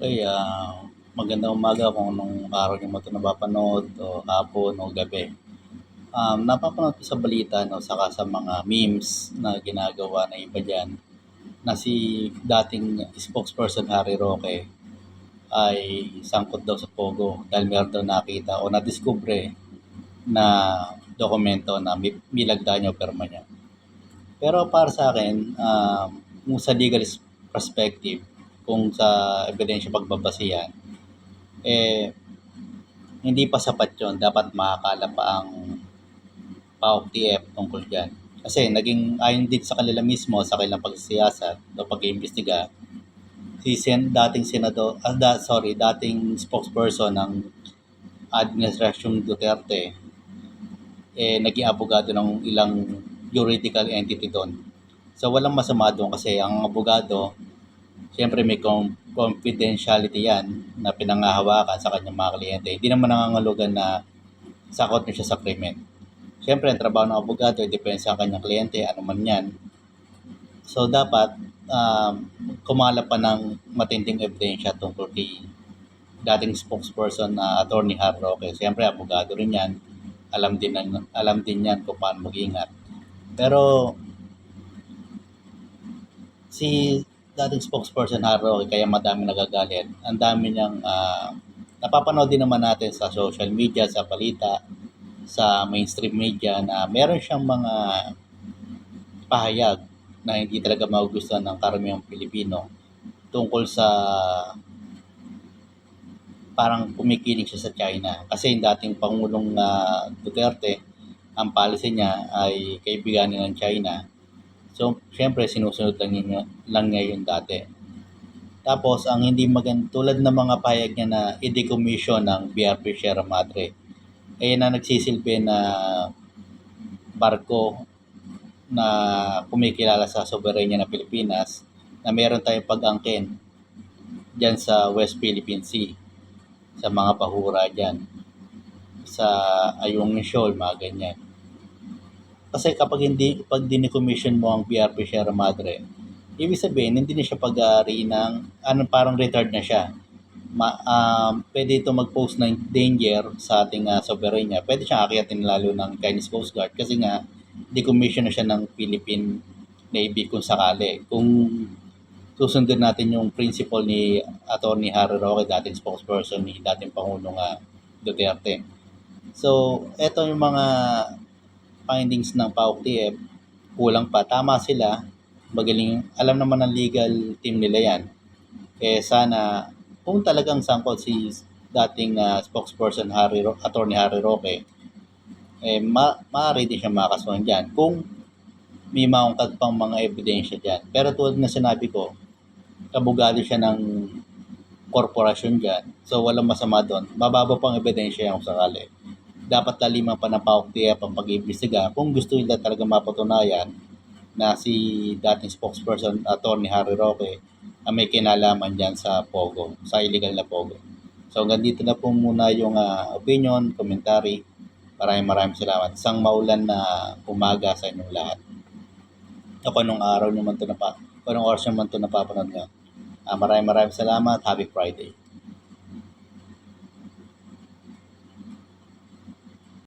Ay, magandang umaga kung anong araw niyo man 'to napapanood o hapon o gabi. Napapanood ko sa balita 'no, saka sa mga memes na ginagawa ng iba diyan na si dating spokesperson Harry Roque ay sangkot daw sa pogo dahil meron daw nakita o nadiskubre na dokumento na nilagda niya o pirma niya. Pero para sa akin, kung sa legal perspective, kung sa ebidensya pagbabasihan, eh, hindi pa sapat 'yun, dapat makakala pa ang PAOK-TF tungkol diyan. Kasi naging ayon din sa kanila mismo sa kanilang pagsisiyasat o pag-iimbestiga, si dating senador, dating spokesperson ng Administrasyong Duterte, naging abogado ng ilang juridical entity do'n. So walang masama do'n kasi ang abogado, siyempre may confidentiality 'yan na pinanghahawakan sa kanyang mga kliyente. Hindi naman nangangahulugan na sakot niya siya sa krimen. Siyempre ang trabaho ng abogado ay depensa sa kanyang kliyente, ano man 'yan. So dapat, kumalap pa ng matinding ebidensya tungkol kay dating spokesperson na Attorney Har Roque. Siyempre abogado rin 'yan, alam din niyan kung paano mag-ingat. Pero si dating spokesperson Har Roque kaya madaming nagagalit, ang dami niyang, napapanood din naman natin sa social media, sa balita, sa mainstream media na meron siyang mga pahayag na hindi talaga magugustuhan ng karamihang Pilipino tungkol sa parang kumikilig siya sa China. Kasi yung dating Pangulong Duterte, ang policy niya ay kaibiganin ng China. So, siyempre, sinusunod lang niya yung dati. Tapos, ang hindi maganda, tulad ng mga pahayag niya na i-decommission ng BRP Sierra Madre, na nagsisilbi na barko na kumikilala sa soberanya ng Pilipinas na meron tayong pag-angkin dyan sa West Philippine Sea, sa mga bahura dyan, sa Ayungin Shoal, mga ganyan. Kasi pag dinicommission mo ang BRP Sierra Madre, ibig sabihin, hindi na siya pag-aari ng, parang retired na siya. Pwede ito mag-pose ng danger sa ating soberanya. Pwede siyang akyatin lalo ng Chinese Coast Guard kasi nga, decommission na siya ng Philippine Navy kung sakali. Kung susundin natin yung principle ni Attorney Harry Roque, dating spokesperson ni dating Pangulong Duterte. So, eto yung mga findings ng PAOK-TF, kulang pa. Tama sila, magaling, alam naman ng legal team nila yan. Sana, kung talagang sangkot si dating spokesperson Attorney Harry Roque, maaari din siya makasuhan dyan kung may maungkad pang mga ebidensya dyan. Pero tulad na sinabi ko, abogado siya ng korporasyon dyan. So, walang masama doon. Mababa pang ebidensya yung sakali. Dapat laliman pa ng PAOK-TF ang pag-iimbestiga kung gusto nila talaga mapatunayan na si dating spokesperson Attorney Harry Roque ang may kinalaman dyan sa Pogo, sa illegal na Pogo. So, hanggang dito na po muna yung opinion, commentary. Maraming salamat. Isang maulan na umaga sa inyong lahat. O kung anong araw nyo man ito kung anong oras nyo man ito napapanood nyo. Maraming salamat. Happy Friday.